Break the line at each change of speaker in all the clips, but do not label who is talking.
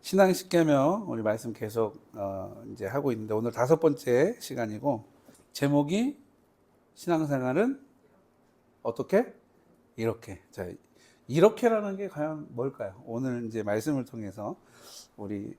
신앙 십계명 우리 말씀 계속 이제 하고 있는데 오늘 5번째 시간이고 제목이 신앙생활은 어떻게? 이렇게. 자, 이렇게라는 게 과연 뭘까요? 오늘 이제 말씀을 통해서 우리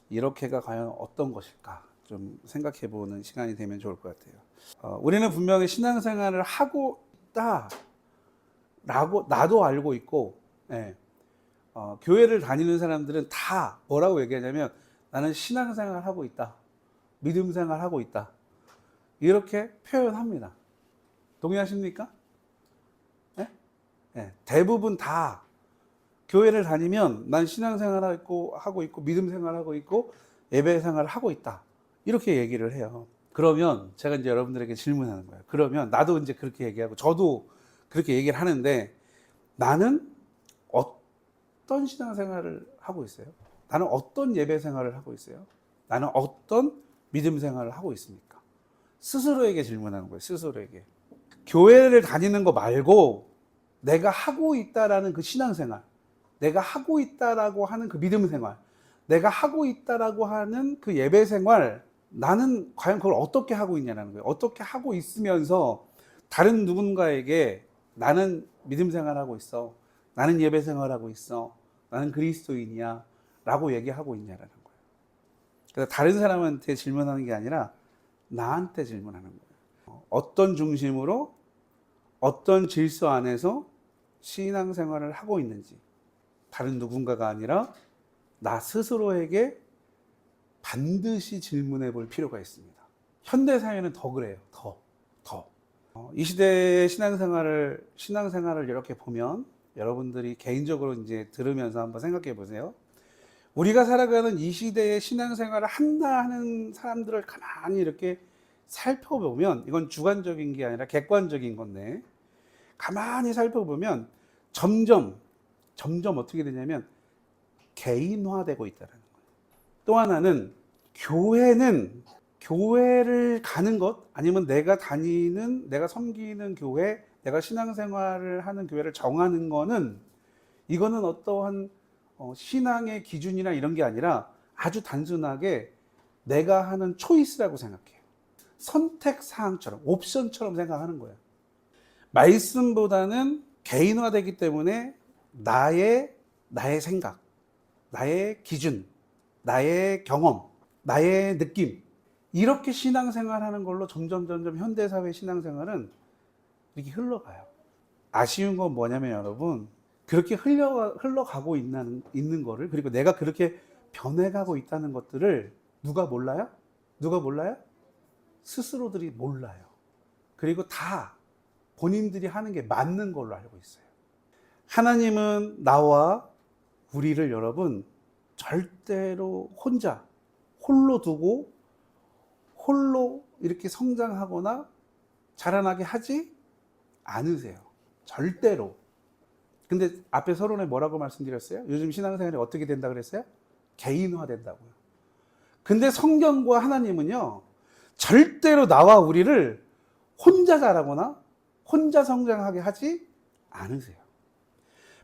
이렇게가 과연 어떤 것일까 좀 생각해 보는 시간이 되면 좋을 것 같아요. 우리는 분명히 신앙생활을 하고 있다라고 나도 알고 있고, 예. 교회를 다니는 사람들은 다 뭐라고 얘기하냐면 나는 신앙생활 하고 있다. 믿음생활 하고 있다. 이렇게 표현합니다. 동의하십니까? 네? 네. 대부분 다 교회를 다니면 난 신앙생활 하고 있고 믿음생활 하고 있고 예배생활 하고 있다. 이렇게 얘기를 해요. 그러면 제가 이제 여러분들에게 질문하는 거예요. 그러면 나도 이제 그렇게 얘기하고 저도 그렇게 얘기를 하는데 나는 어떤 신앙생활을 하고 있어요? 나는 어떤 예배생활을 하고 있어요? 나는 어떤 믿음생활을 하고 있습니까? 스스로에게 질문하는 거예요. 스스로에게. 교회를 다니는 거 말고 내가 하고 있다라는 그 신앙생활, 내가 하고 있다라고 하는 그 믿음생활, 내가 하고 있다라고 하는 그 예배생활, 나는 과연 그걸 어떻게 하고 있냐는 거예요. 어떻게 하고 있으면서 다른 누군가에게 나는 믿음생활하고 있어, 나는 예배생활하고 있어, 나는 그리스도인이야 라고 얘기하고 있냐라는 거예요. 그래서 다른 사람한테 질문하는 게 아니라 나한테 질문하는 거예요. 어떤 중심으로 어떤 질서 안에서 신앙생활을 하고 있는지 다른 누군가가 아니라 나 스스로에게 반드시 질문해 볼 필요가 있습니다. 현대사회는 더 그래요. 더. 이 시대의 신앙생활을 이렇게 보면 여러분들이 개인적으로 이제 들으면서 한번 생각해 보세요. 우리가 살아가는 이 시대의 신앙생활을 한다 하는 사람들을 가만히 이렇게 살펴보면 이건 주관적인 게 아니라 객관적인 건데 가만히 살펴보면 점점 어떻게 되냐면 개인화되고 있다는 거예요. 또 하나는 교회를 가는 것 아니면 내가 섬기는 교회, 내가 신앙생활을 하는 교회를 정하는 거는 이거는 어떠한 신앙의 기준이나 이런 게 아니라 아주 단순하게 내가 하는 초이스라고 생각해요. 선택사항처럼, 옵션처럼 생각하는 거예요. 말씀보다는 개인화되기 때문에 나의 생각, 나의 기준, 나의 경험, 나의 느낌, 이렇게 신앙생활하는 걸로 점점 현대사회 신앙생활은 이렇게 흘러가요. 아쉬운 건 뭐냐면 여러분, 그렇게 흘러가고 있는 거를, 그리고 내가 그렇게 변해가고 있다는 것들을 누가 몰라요? 스스로들이 몰라요. 그리고 다 본인들이 하는 게 맞는 걸로 알고 있어요. 하나님은 나와 우리를 여러분 절대로 홀로 두고 홀로 이렇게 성장하거나 자라나게 하지 않으세요. 절대로. 근데 앞에 서론에 뭐라고 말씀드렸어요? 요즘 신앙생활이 어떻게 된다 그랬어요? 개인화 된다고요. 근데 성경과 하나님은요, 절대로 나와 우리를 혼자 자라거나 혼자 성장하게 하지 않으세요.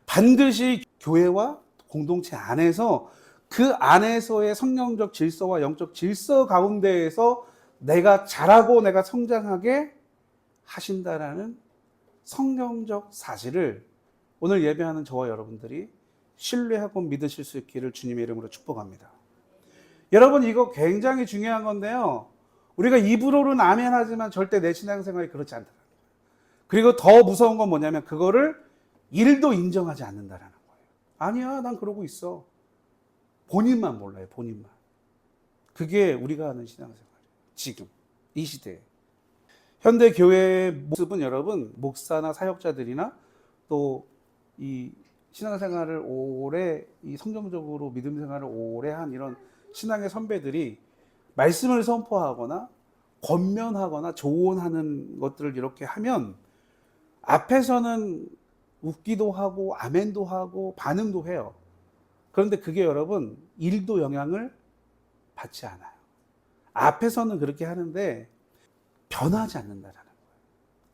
반드시 교회와 공동체 안에서 그 안에서의 성령적 질서와 영적 질서 가운데에서 내가 자라고 내가 성장하게 하신다라는 성경적 사실을 오늘 예배하는 저와 여러분들이 신뢰하고 믿으실 수 있기를 주님의 이름으로 축복합니다. 여러분, 이거 굉장히 중요한 건데요. 우리가 입으로는 아멘 하지만 절대 내 신앙생활이 그렇지 않다. 그리고 더 무서운 건 뭐냐면 그거를 일도 인정하지 않는다라는 거예요. 아니야, 난 그러고 있어. 본인만 몰라요, 본인만. 그게 우리가 하는 신앙생활이에요. 지금 이 시대에. 현대 교회의 모습은 여러분, 목사나 사역자들이나 또 이 신앙생활을 오래, 이 성경적으로 믿음 생활을 오래 한 이런 신앙의 선배들이 말씀을 선포하거나 권면하거나 조언하는 것들을 이렇게 하면 앞에서는 웃기도 하고 아멘도 하고 반응도 해요. 그런데 그게 여러분 일도 영향을 받지 않아요. 앞에서는 그렇게 하는데 변하지 않는다라는 거예요.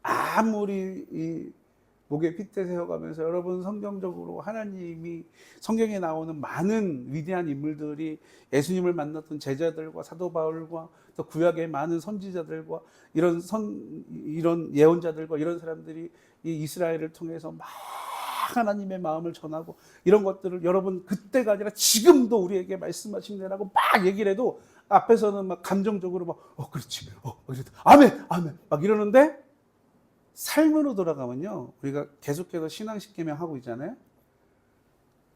아무리 목에 핏대 세워가면서 여러분 성경적으로 하나님이 성경에 나오는 많은 위대한 인물들이 예수님을 만났던 제자들과 사도 바울과 또 구약의 많은 선지자들과 이런 예언자들과 이런 사람들이 이 이스라엘을 통해서 막 하나님의 마음을 전하고 이런 것들을 여러분 그때가 아니라 지금도 우리에게 말씀하시느라고 막 얘기를 해도 앞에서는 막 감정적으로 막 그렇지 아멘 아멘 막 이러는데 삶으로 돌아가면요 우리가 계속해서 신앙10계명 하고 있잖아요.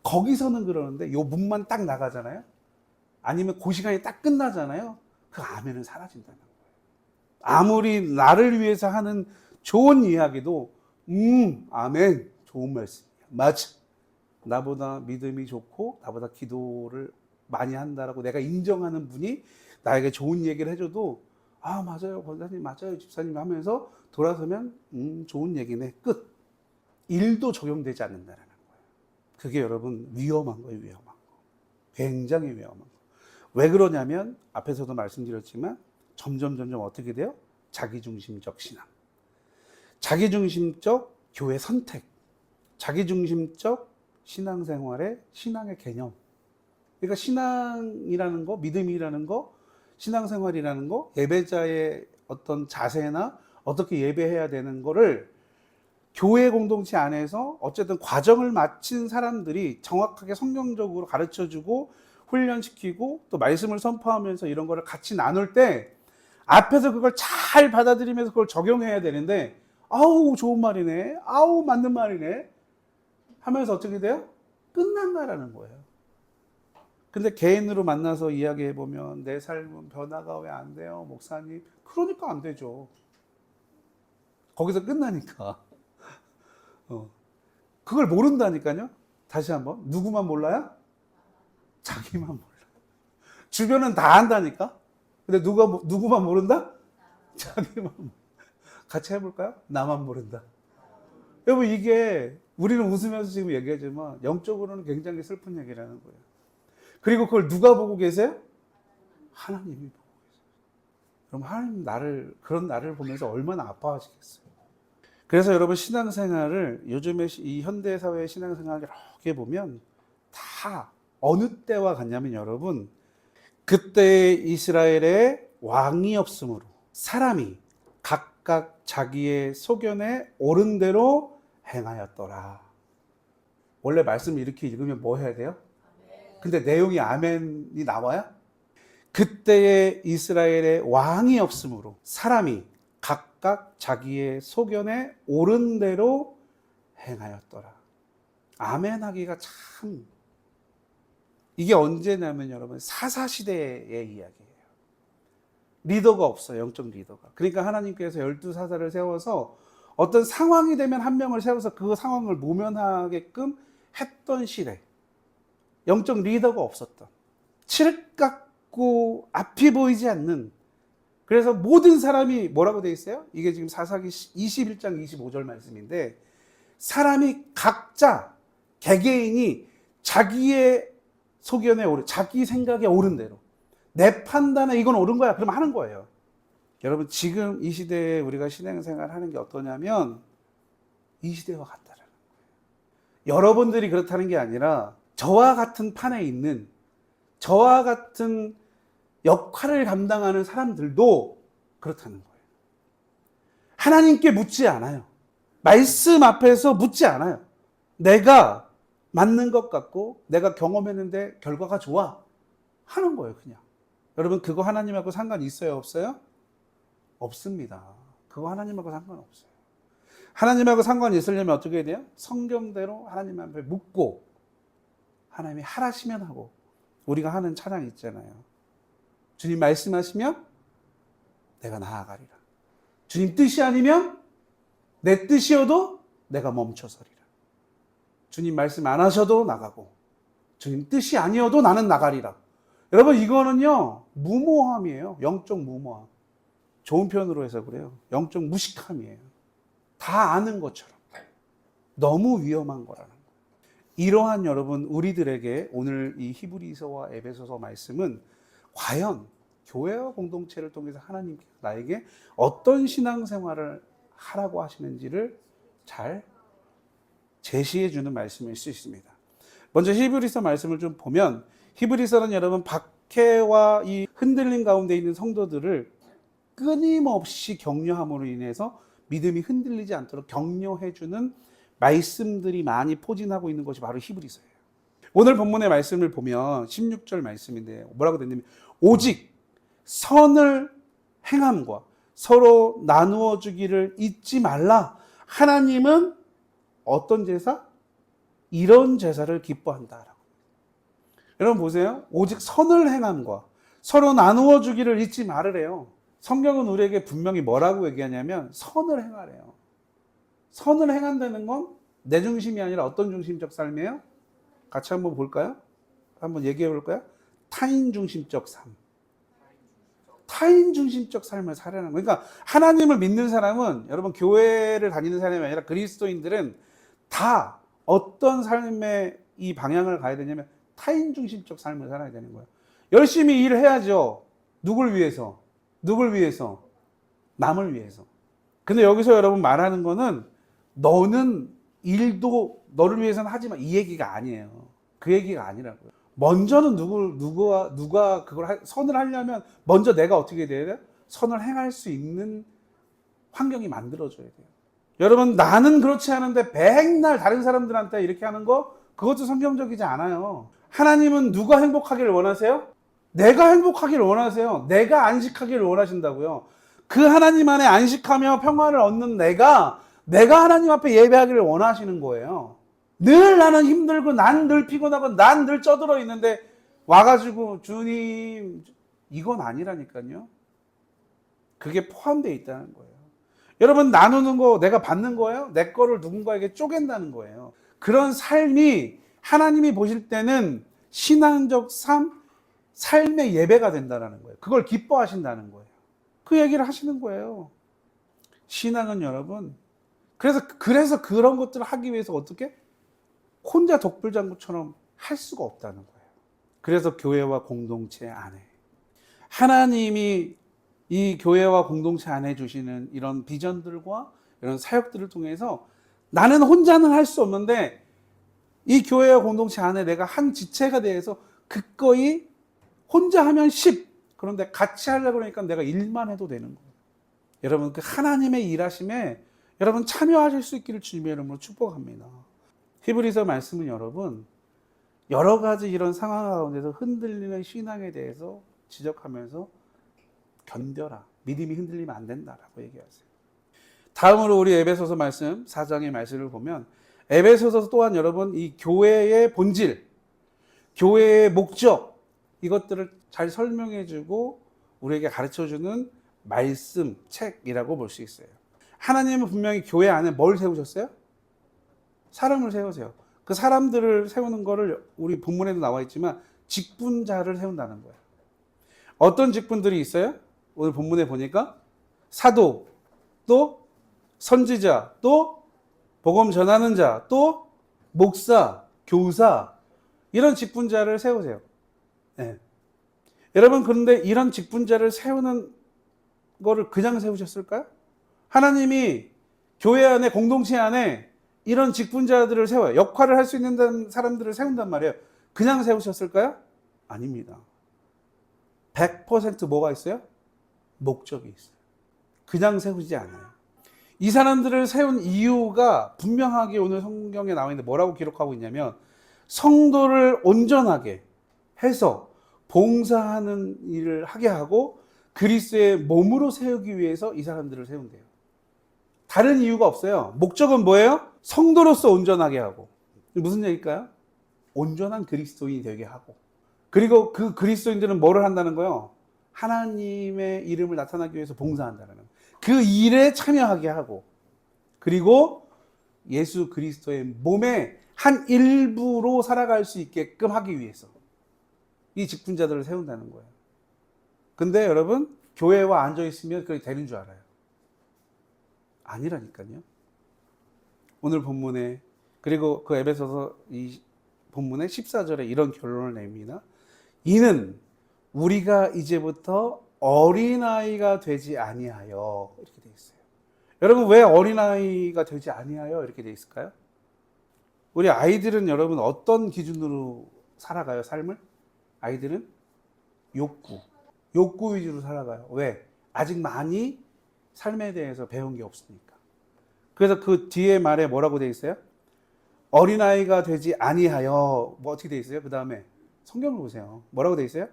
거기서는 그러는데 요 문만 딱 나가잖아요. 아니면 그 시간이 딱 끝나잖아요. 그 아멘은 사라진다는 거예요. 아무리 나를 위해서 하는 좋은 이야기도 아멘 좋은 말씀이야 맞아 나보다 믿음이 좋고 나보다 기도를 많이 한다라고 내가 인정하는 분이 나에게 좋은 얘기를 해줘도 아 맞아요 권사님 맞아요 집사님 하면서 돌아서면 좋은 얘기네 끝. 일도 적용되지 않는다는 거예요. 그게 여러분 위험한 거예요. 위험한 거. 굉장히 위험한 거. 왜 그러냐면 앞에서도 말씀드렸지만 점점 어떻게 돼요? 자기중심적 신앙, 자기중심적 교회 선택, 자기중심적 신앙생활의 신앙의 개념. 그러니까 신앙이라는 거, 믿음이라는 거, 신앙생활이라는 거, 예배자의 어떤 자세나 어떻게 예배해야 되는 거를 교회 공동체 안에서 어쨌든 과정을 마친 사람들이 정확하게 성경적으로 가르쳐주고 훈련시키고 또 말씀을 선포하면서 이런 거를 같이 나눌 때 앞에서 그걸 잘 받아들이면서 그걸 적용해야 되는데 아우 좋은 말이네 아우 맞는 말이네 하면서 어떻게 돼요? 끝난다라는 거예요. 근데 개인으로 만나서 이야기해보면 내 삶은 변화가 왜 안 돼요 목사님? 그러니까 안 되죠. 거기서 끝나니까. 그걸 모른다니까요. 다시 한번 누구만 몰라요? 자기만 몰라요. 주변은 다 안다니까. 근데 누구만 모른다? 자기만. 같이 해볼까요? 나만 모른다. 여러분 이게 우리는 웃으면서 지금 얘기하지만 영적으로는 굉장히 슬픈 얘기라는 거예요. 그리고 그걸 누가 보고 계세요? 하나님이 보고 계세요. 그럼 하나님 그런 나를 보면서 얼마나 아파하시겠어요. 그래서 여러분 신앙생활을 요즘에 이 현대사회의 신앙생활을 이렇게 보면 다 어느 때와 같냐면 여러분 그때 이스라엘의 왕이 없으므로 사람이 각각 자기의 소견에 옳은 대로 행하였더라. 원래 말씀 이렇게 읽으면 뭐 해야 돼요? 근데 내용이 아멘이 나와요? 그때의 이스라엘의 왕이 없으므로 사람이 각각 자기의 소견에 옳은 대로 행하였더라. 아멘 하기가 참 이게 언제냐면 여러분 사사시대의 이야기예요. 리더가 없어요. 영적 리더가. 그러니까 하나님께서 12사사를 세워서 어떤 상황이 되면 한 명을 세워서 그 상황을 모면하게끔 했던 시대. 영적 리더가 없었던 칠흑 같고 앞이 보이지 않는 그래서 모든 사람이 뭐라고 되어 있어요? 이게 지금 사사기 21장 25절 말씀인데 사람이 각자 개개인이 자기의 소견에 옳은 자기 생각에 옳은 대로 내 판단에 이건 옳은 거야 그럼 하는 거예요. 여러분 지금 이 시대에 우리가 신앙생활 하는 게 어떠냐면 이 시대와 같다라는 거예요. 여러분들이 그렇다는 게 아니라 저와 같은 판에 있는 저와 같은 역할을 감당하는 사람들도 그렇다는 거예요. 하나님께 묻지 않아요. 말씀 앞에서 묻지 않아요. 내가 맞는 것 같고 내가 경험했는데 결과가 좋아 하는 거예요. 그냥 여러분 그거 하나님하고 상관이 있어요? 없어요? 없습니다. 그거 하나님하고 상관없어요. 하나님하고 상관이 있으려면 어떻게 해야 돼요? 성경대로 하나님 앞에 묻고 하나님이 하라시면 하고 우리가 하는 찬양이 있잖아요. 주님 말씀하시면 내가 나아가리라. 주님 뜻이 아니면 내 뜻이어도 내가 멈춰서리라. 주님 말씀 안 하셔도 나가고 주님 뜻이 아니어도 나는 나가리라. 여러분 이거는요 무모함이에요. 영적 무모함. 좋은 표현으로 해서 그래요. 영적 무식함이에요. 다 아는 것처럼. 너무 위험한 거라는 거예요. 이러한 여러분 우리들에게 오늘 이 히브리서와 에베소서 말씀은 과연 교회와 공동체를 통해서 하나님께서 나에게 어떤 신앙생활을 하라고 하시는지를 잘 제시해 주는 말씀일 수 있습니다. 먼저 히브리서 말씀을 좀 보면, 히브리서는 여러분 박해와 이 흔들림 가운데 있는 성도들을 끊임없이 격려함으로 인해서 믿음이 흔들리지 않도록 격려해 주는 말씀들이 많이 포진하고 있는 것이 바로 히브리서예요. 오늘 본문의 말씀을 보면 16절 말씀인데 뭐라고 됐냐면, 오직 선을 행함과 서로 나누어 주기를 잊지 말라. 하나님은 어떤 제사? 이런 제사를 기뻐한다라고. 여러분 보세요. 오직 선을 행함과 서로 나누어 주기를 잊지 말으래요. 성경은 우리에게 분명히 뭐라고 얘기하냐면 선을 행하래요. 선을 행한다는 건 내 중심이 아니라 어떤 중심적 삶이에요? 같이 한번 볼까요? 한번 얘기해 볼까요? 타인 중심적 삶. 타인 중심적 삶을 살아가는 거예요. 그러니까 하나님을 믿는 사람은, 여러분 교회를 다니는 사람이 아니라 그리스도인들은 다 어떤 삶의 이 방향을 가야 되냐면 타인 중심적 삶을 살아야 되는 거예요. 열심히 일을 해야죠. 누굴 위해서? 누굴 위해서? 남을 위해서. 근데 여기서 여러분 말하는 거는 너는 일도 너를 위해서는 하지 마, 이 얘기가 아니에요. 그 얘기가 아니라고요. 먼저는 누가 그걸 선을 하려면 먼저 내가 어떻게 돼야 돼요? 선을 행할 수 있는 환경이 만들어져야 돼요. 여러분 나는 그렇지 않은데 백날 다른 사람들한테 이렇게 하는 거, 그것도 성경적이지 않아요. 하나님은 누가 행복하기를 원하세요? 내가 행복하기를 원하세요. 내가 안식하기를 원하신다고요. 그 하나님 안에 안식하며 평화를 얻는 내가 하나님 앞에 예배하기를 원하시는 거예요. 늘 나는 힘들고 난 늘 피곤하고 난 늘 쪄들어 있는데 와가지고 주님, 이건 아니라니까요. 그게 포함되어 있다는 거예요. 여러분 나누는 거 내가 받는 거예요? 내 거를 누군가에게 쪼갠다는 거예요. 그런 삶이 하나님이 보실 때는 신앙적 삶의 예배가 된다는 거예요. 그걸 기뻐하신다는 거예요. 그 얘기를 하시는 거예요. 신앙은 여러분, 그래서 그런 것들을 하기 위해서 어떻게? 혼자 독불장구처럼 할 수가 없다는 거예요. 그래서 교회와 공동체 안에 하나님이 이 교회와 공동체 안에 주시는 이런 비전들과 이런 사역들을 통해서 나는 혼자는 할 수 없는데 이 교회와 공동체 안에 내가 한 지체가 돼서 그거이 혼자 하면 10, 그런데 같이 하려고 그러니까 내가 1만 해도 되는 거예요. 여러분 그 하나님의 일하심에 여러분 참여하실 수 있기를 주님의 이름으로 축복합니다. 히브리서 말씀은 여러분 여러 가지 이런 상황 가운데서 흔들리는 신앙에 대해서 지적하면서 견뎌라. 믿음이 흔들리면 안 된다라고 얘기하세요. 다음으로 우리 에베소서 말씀 4장의 말씀을 보면, 에베소서 또한 여러분 이 교회의 본질, 교회의 목적, 이것들을 잘 설명해주고 우리에게 가르쳐주는 말씀, 책이라고 볼 수 있어요. 하나님은 분명히 교회 안에 뭘 세우셨어요? 사람을 세우세요. 그 사람들을 세우는 거를 우리 본문에도 나와 있지만 직분자를 세운다는 거예요. 어떤 직분들이 있어요? 오늘 본문에 보니까 사도, 또 선지자, 또 복음 전하는 자, 또 목사, 교사, 이런 직분자를 세우세요. 네. 여러분 그런데 이런 직분자를 세우는 거를 그냥 세우셨을까요? 하나님이 교회 안에 공동체 안에 이런 직분자들을 세워요. 역할을 할 수 있는 사람들을 세운단 말이에요. 그냥 세우셨을까요? 아닙니다. 100% 뭐가 있어요? 목적이 있어요. 그냥 세우지 않아요. 이 사람들을 세운 이유가 분명하게 오늘 성경에 나와 있는데 뭐라고 기록하고 있냐면, 성도를 온전하게 해서 봉사하는 일을 하게 하고 그리스도의 몸으로 세우기 위해서 이 사람들을 세운대요. 다른 이유가 없어요. 목적은 뭐예요? 성도로서 온전하게 하고. 무슨 얘기일까요? 온전한 그리스도인이 되게 하고. 그리고 그 그리스도인들은 뭐를 한다는 거예요? 하나님의 이름을 나타나기 위해서 봉사한다는 거예요. 그 일에 참여하게 하고, 그리고 예수 그리스도의 몸의 한 일부로 살아갈 수 있게끔 하기 위해서 이 직분자들을 세운다는 거예요. 근데 여러분 교회와 앉아있으면 그게 되는 줄 알아요. 아니라니까요. 오늘 본문에, 그리고 그 에베소서 이 본문의 14절에 이런 결론을 냅니다. 이는 우리가 이제부터 어린아이가 되지 아니하여, 이렇게 되어 있어요. 여러분 왜 어린아이가 되지 아니하여 이렇게 되어 있을까요? 우리 아이들은 여러분 어떤 기준으로 살아가요, 삶을? 아이들은 욕구 위주로 살아가요. 왜? 아직 많이 삶에 대해서 배운 게 없으니까. 그래서 그 뒤에 말에 뭐라고 돼 있어요? 어린아이가 되지 아니하여, 뭐 어떻게 돼 있어요? 그 다음에 성경을 보세요. 뭐라고 돼 있어요?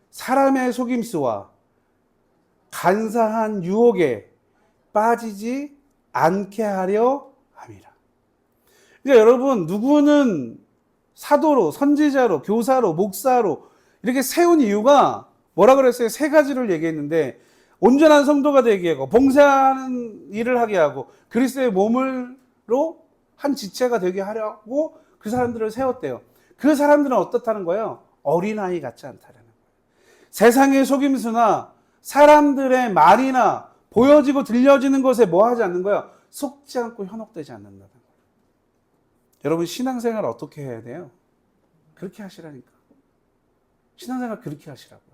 사람의 속임수와 간사한 유혹에 빠지지 않게 하려 함이라. 그러니까 여러분, 누구는 사도로, 선지자로, 교사로, 목사로 이렇게 세운 이유가 뭐라 그랬어요? 세 가지를 얘기했는데, 온전한 성도가 되게 하고, 봉사하는 일을 하게 하고, 그리스도의 몸으로 한 지체가 되게 하려고 그 사람들을 세웠대요. 그 사람들은 어떻다는 거예요? 어린아이 같지 않다는 거예요. 세상의 속임수나 사람들의 말이나 보여지고 들려지는 것에 뭐 하지 않는 거예요? 속지 않고 현혹되지 않는다는 거예요. 여러분, 신앙생활 어떻게 해야 돼요? 그렇게 하시라니까. 신앙생활 그렇게 하시라고요.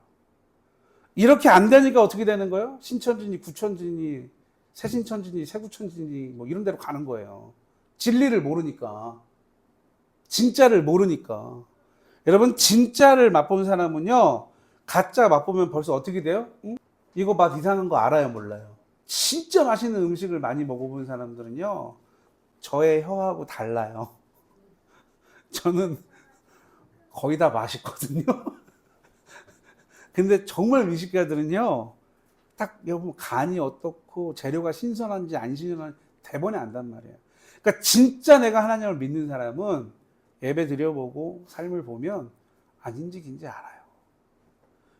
이렇게 안 되니까 어떻게 되는 거예요? 신천지니 구천지니 새신천지니 새구천지니 뭐 이런 데로 가는 거예요. 진리를 모르니까. 진짜를 모르니까. 여러분, 진짜를 맛본 사람은요, 가짜 맛보면 벌써 어떻게 돼요? 응? 이거 맛 이상한 거 알아요, 몰라요? 진짜 맛있는 음식을 많이 먹어본 사람들은요, 저의 혀하고 달라요. 저는 거의 다 맛있거든요. 근데 정말 미식가들은요, 딱 여러분 간이 어떻고 재료가 신선한지 안 신선한지 대번에 안단 말이에요. 그러니까 진짜 내가 하나님을 믿는 사람은 예배 드려보고 삶을 보면 아닌지 긴지 알아요.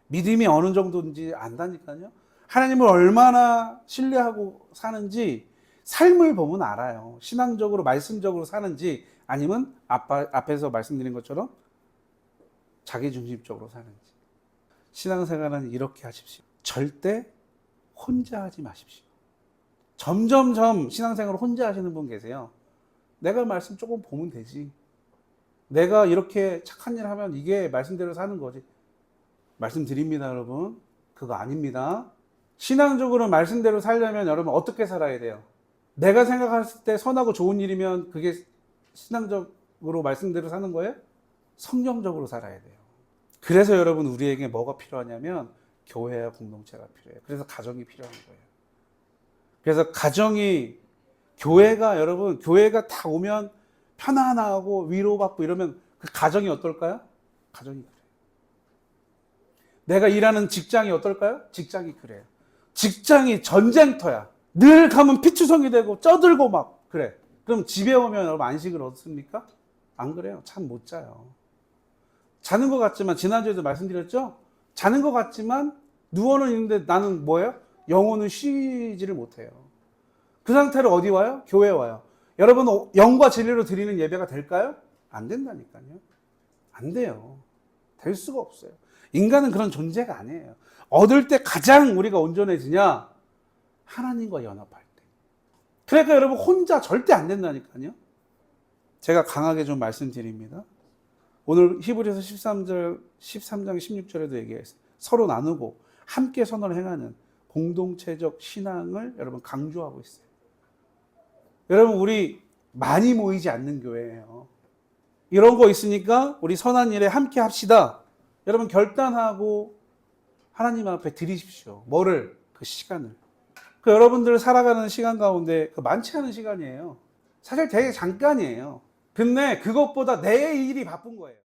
믿음이 어느 정도인지 안다니까요. 하나님을 얼마나 신뢰하고 사는지 삶을 보면 알아요. 신앙적으로 말씀적으로 사는지 아니면 앞에서 말씀드린 것처럼 자기중심적으로 사는지. 신앙생활은 이렇게 하십시오. 절대 혼자 하지 마십시오. 점점점 신앙생활을 혼자 하시는 분 계세요. 내가 말씀 조금 보면 되지. 내가 이렇게 착한 일 하면 이게 말씀대로 사는 거지. 말씀드립니다, 여러분. 그거 아닙니다. 신앙적으로 말씀대로 살려면 여러분 어떻게 살아야 돼요? 내가 생각했을 때 선하고 좋은 일이면 그게 신앙적으로 말씀대로 사는 거예요? 성경적으로 살아야 돼요. 그래서 여러분, 우리에게 뭐가 필요하냐면 교회와 공동체가 필요해요. 그래서 가정이 필요한 거예요. 그래서 교회가 여러분, 교회가 다 오면 편안하고 위로받고 이러면 그 가정이 어떨까요? 가정이 그래요. 내가 일하는 직장이 어떨까요? 직장이 그래요. 직장이 전쟁터야. 늘 가면 피투성이 되고 쪄들고 막 그래. 그럼 집에 오면 여러분 안식을 얻습니까? 안 그래요. 잠 못 자요. 자는 것 같지만, 지난주에도 말씀드렸죠? 자는 것 같지만 누워는 있는데 나는 뭐예요? 영혼은 쉬지를 못해요. 그 상태로 어디 와요? 교회 와요. 여러분, 영과 진리로 드리는 예배가 될까요? 안 된다니까요. 안 돼요. 될 수가 없어요. 인간은 그런 존재가 아니에요. 얻을 때 가장 우리가 온전해지냐? 하나님과 연합할 때. 그러니까 여러분, 혼자 절대 안 된다니까요. 제가 강하게 좀 말씀드립니다. 오늘 히브리서 13장 16절에도 얘기했어요. 서로 나누고 함께 선언을 행하는 공동체적 신앙을 여러분 강조하고 있어요. 여러분, 우리 많이 모이지 않는 교회예요. 이런 거 있으니까 우리 선한 일에 함께 합시다. 여러분, 결단하고 하나님 앞에 드리십시오. 뭐를? 그 시간을. 그 여러분들 살아가는 시간 가운데 그 많지 않은 시간이에요. 사실 되게 잠깐이에요. 근데 그것보다 내 일이 바쁜 거예요.